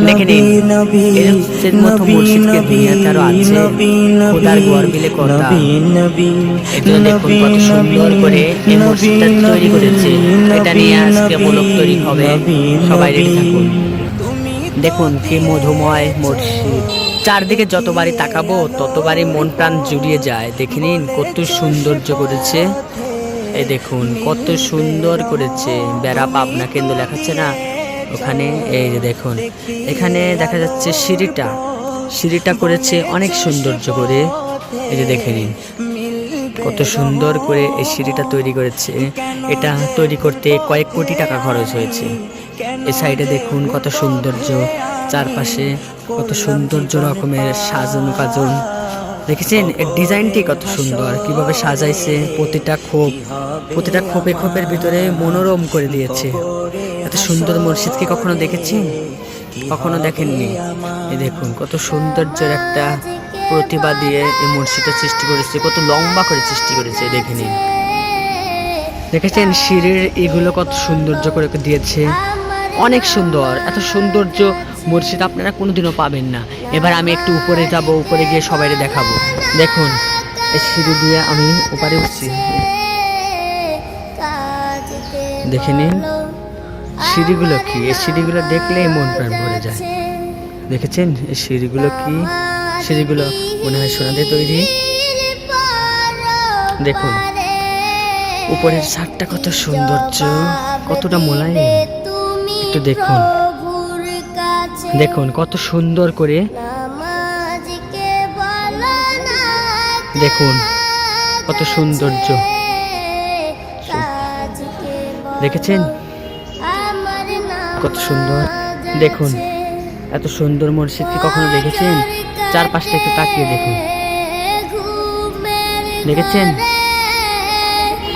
দেখে নিন এর মতো মসজিদকে দুনিয়াতে আরো আছে। খোদার গর্বিলে কথা এটা দেখুন কত সুন্দর করে এই মসজিদটা তৈরি করেছে। এটা নিয়ে আজকে ব্লগ তৈরি হবে, সবাই রেডি থাকুন। দেখুন কি মধুময় মসজিদ, চারদিকে যতবারই তাকাবো ততবারই মন প্রাণ জুড়িয়ে যায়। দেখে নিন কত সৌন্দর্য করেছে, এই দেখুন কত সুন্দর করেছে। বেড়া পাবনা কেন্দ্র লেখাচ্ছে না ওখানে, এই যে দেখুন এখানে দেখা যাচ্ছে সিঁড়িটা করেছে অনেক সৌন্দর্য করে। এই যে দেখে নিন কত সুন্দর করে এই সিঁড়িটা তৈরি করেছে। এটা তৈরি করতে কয়েক কোটি টাকা খরচ হয়েছে। এই সাইডে দেখুন কত সৌন্দর্য, চারপাশে কত সৌন্দর্য রকমের সাজানো কাজন। দেখেছেন এর ডিজাইনটি কত সুন্দর, কিভাবে সাজাইছে। প্রতিটা খোপের ভিতরে মনোরম করে দিয়েছে। এত সুন্দর মসজিদ কি কখনো দেখেছেন? কখনো দেখেননি। এই দেখুন কত সৌন্দর্যের একটা প্রতিভা দিয়ে এই মসজিদটা সৃষ্টি করেছে, কত লম্বা করে সৃষ্টি করেছে। দেখে নিন, দেখেছেন সিঁড়ির এগুলো কত সৌন্দর্য করে দিয়েছে, অনেক সুন্দর। এত সৌন্দর্য মসজিদ আপনারা কোনোদিনও পাবেন না। এবার আমি একটু উপরে যাব, উপরে গিয়ে সবাইকে দেখাবো। দেখুন এই সিঁড়ি দিয়ে আমি উপরে উঠছি, দেখে নিন সিঁড়িগুলো কি। এই সিঁড়িগুলো দেখলেই মন প্রাণ ভরে যায়। দেখেছেন এই সিঁড়িগুলো কি, সিঁড়িগুলো মনে হয় সোনা দিয়ে তৈরি। দেখুন উপরের ছাদটা কত সৌন্দর্য, কতটা মোলায়েম। একটু দেখুন, দেখুন কত সুন্দর করে, দেখুন কত সৌন্দর্য। দেখেছেন কত সুন্দর। দেখুন এত সুন্দর মসজিদ কি কখনো দেখেছেন? চারপাশটা একটু তাকিয়ে দেখুন, দেখেছেন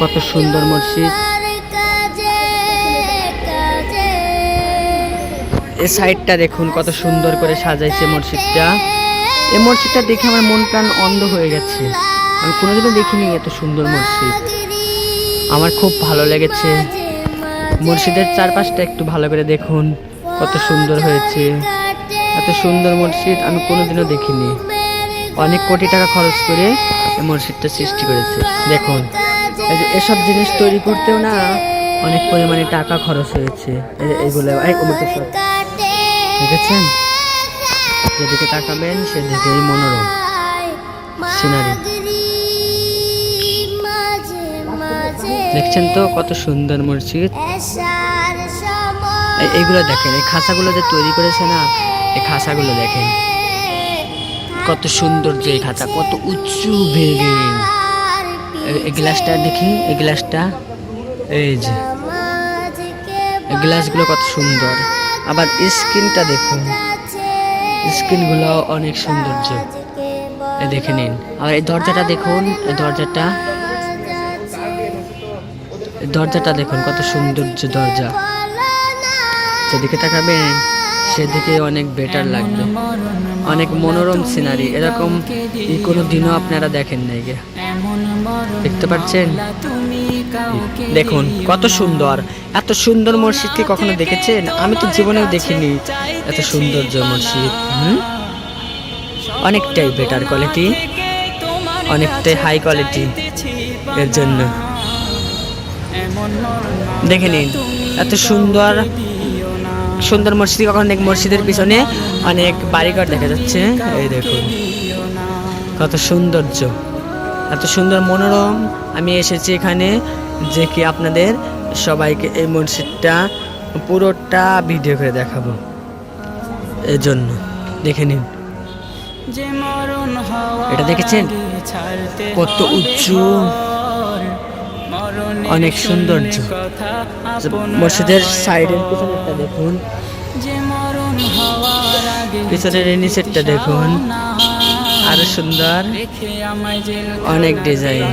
কত সুন্দর মসজিদ। এই সাইডটা দেখুন কত সুন্দর করে সাজাইছে মসজিদটা। এই মসজিদটা দেখে আমার মন প্রাণ অন্ধ হয়ে গেছে। আমি কোনোদিনও দেখিনি এত সুন্দর মসজিদ, আমার খুব ভালো লেগেছে। মসজিদের চারপাশটা একটু ভালো করে দেখুন কত সুন্দর হয়েছে। এত সুন্দর মসজিদ আমি কোনোদিনও দেখিনি। অনেক কোটি টাকা খরচ করে এই মসজিদটা সৃষ্টি করেছে। দেখুন এসব জিনিস তৈরি করতেও না অনেক পরিমাণে টাকা খরচ হয়েছে। এইগুলো দেখেছেন, যেদিকে তাকাবেন সেদিকেই মনোরম সিনারি। দেখছেন তো কত সুন্দর মসজিদ। এইগুলো দেখেন, এই খাঁচাগুলো যে তৈরি করেছে না, এই খাঁচাগুলো দেখেন কত সৌন্দর্য। এই খাঁচা কত উঁচু বিল্ডিং। এই গ্লাসটা দেখি, এই গ্লাসটা, এই যে এই গ্লাসগুলো কত সুন্দর। আবার স্ক্রিনটা দেখুন, স্ক্রিনগুলো অনেক সৌন্দর্য। এই দেখে নিন। আর এই দরজাটা দেখুন, এই দরজাটা দেখুন কত সৌন্দর্য দরজা। যেদিকে তাকাবেন সেদিকে অনেক বেটার লাগবে, অনেক মনোরম সিনারি। এরকম কোনো দিনও আপনারা দেখেন নাই, দেখতে পাচ্ছেন? দেখুন কত সুন্দর। এত সুন্দর মসজিদ কি কখনো দেখেছেন? আমি তো জীবনেও দেখিনি এত সৌন্দর্য মসজিদ। অনেকটাই বেটার কোয়ালিটি, অনেকটাই হাই কোয়ালিটি। এর জন্য দেখে নিন এত সুন্দর সুন্দর মসজিদ কখন দেখ। মসজিদের পিছনে অনেক বাড়িঘর দেখা যাচ্ছে। এই দেখুন কত সৌন্দর্য, এত সুন্দর মনোরম। আমি এসেছি এখানে যে কি আপনাদের সবাইকে এই মসজিদটা পুরোটা ভিডিও করে দেখাবো। এই জন্য দেখে নিন, এটা দেখেছেন কত উঁচু, অনেক সৌন্দর্য। মসজিদের সাইডের পিছনেরটা দেখুন, পিছনের নিচেরটা দেখুন আরো সুন্দর, অনেক ডিজাইন।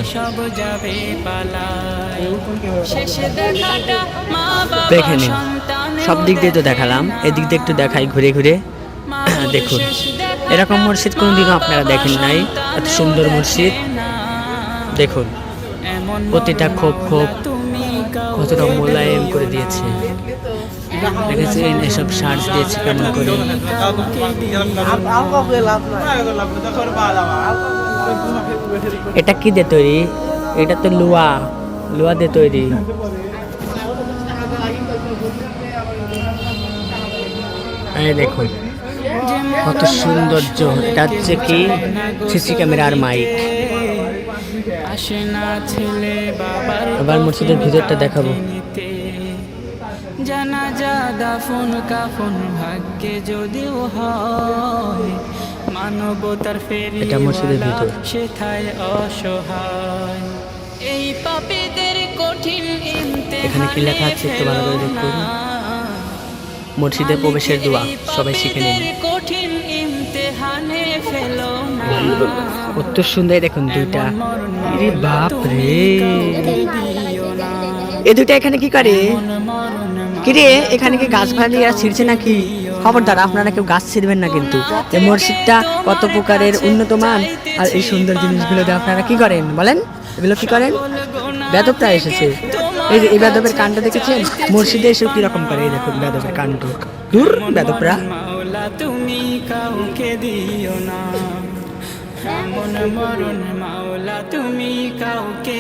দেখে নিন, সব দিক দিয়ে তো দেখালাম, এদিক দিয়ে একটু দেখাই ঘুরে ঘুরে। দেখুন এরকম মসজিদ কোনোদিনও আপনারা দেখেন নাই, এত সুন্দর মসজিদ। দেখুন প্রতিটা খোপ কতটা মোলায়েম করে দিয়েছে। দেখেছেন এসব সার্চ দিয়েছে কেমন করে। এটা কি দিয়ে তৈরি? এটা তো লোহা, লোহা দিয়ে তৈরি। এই দেখুন কত সৌন্দর্য। এটা হচ্ছে কি সিসি ক্যামেরার মাইক। এবার মসজিদের ভিতরটা দেখাবো। জানাজা দাফন কাফন ভাগ্যে যদিও হয়, মানবতার ফেরি এটা মসজিদের ভিতর। সেথায় অসহায় এই পাপীদের কঠিন এখানে কি লেখা আছে একটু ভালো করে দেখুন। মসজিদে প্রবেশের দোয়া, সবাই শিখে নিন। কঠিন ইমতিহানে ফেলো না। কত সুন্দর দেখুন দুইটা। আরে বাপ রে, এই দুইটা এখানে কি করে? কি রে, এখানে কি গাছ ফালিয়ে ছিঁড়ছে নাকি? খবরদার, আপনারা কেউ গাছ ছিঁড়বেন না কিন্তু। এই মসজিদটা কত প্রকারের উন্নত মান, আর এই সুন্দর জিনিসগুলো দিয়ে আপনারা কি করেন বলেন? এগুলো কি করেন? বেদবটা এসেছে। এই যে এই বেদবের কাণ্ড দেখেছেন? মসজিদে এসে কিরকম করে, এই দেখুন বেদবের কাণ্ড। দূর বেদবরা। মাওলা তুমি কাউকে দিও না, এমন মরণ মাওলা তুমি কাউকে